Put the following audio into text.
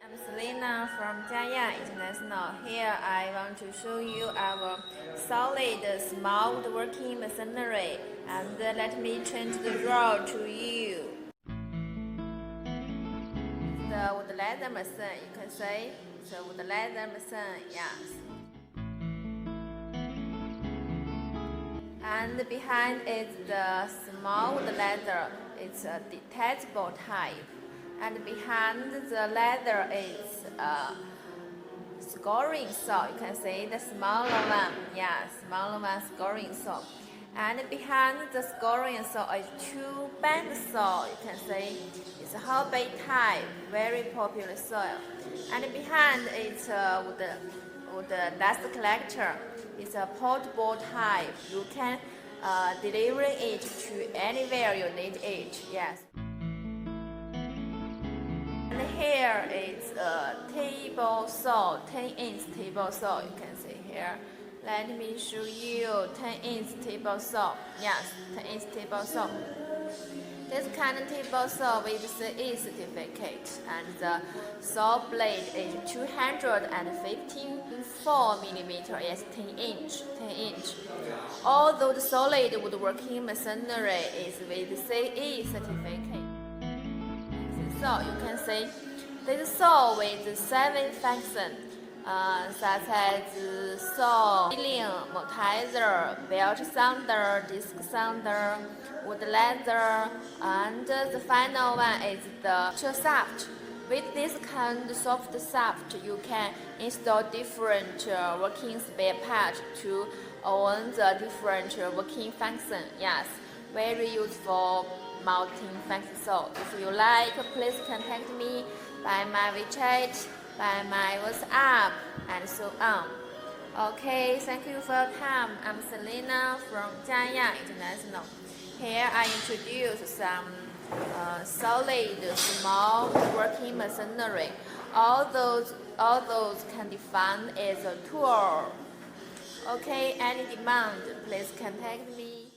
I'm Selena from Jiaya International. Here I want to show you our solid small woodworking machinery, and let me change the role to you. The wood lathe machine, you can say it's a wood lathe machine, yes. And behind is the small wood lathe. It's a detachable type. And behind the ladder is a scoring saw. You can see the smaller one, yeah, smaller one scoring saw. And behind the scoring saw is two band saw. You can see it's a Hoby type, very popular saw. And behind it's wood dust collector. It's a portable type. You can deliver it to anywhere you need it. Yes. And here is a table saw, 10-inch table saw. You can see here. Let me show you 10-inch table saw. Yes, 10-inch table saw. This kind of table saw with CE certificate, and the saw blade is 254 millimeter. Yes, 10-inch. Although the solid woodworking machinery is with CE certificate. So you can see this saw with 7 functions, such as saw, milling, mortizer, belt sounder, disc sounder, wood lather, and the final one is the shaft. With this kind of soft shaft, you can install different working spare parts to own the different working function. Yes, very useful multi-function saw. If you like, please contact me by my WeChat, by my WhatsApp, and so on. Okay, thank you for your time. I'm Selena from Jiaya International. Here I introduce some solid, small working machinery. All those can define as a tool. Okay, any demand, please contact me.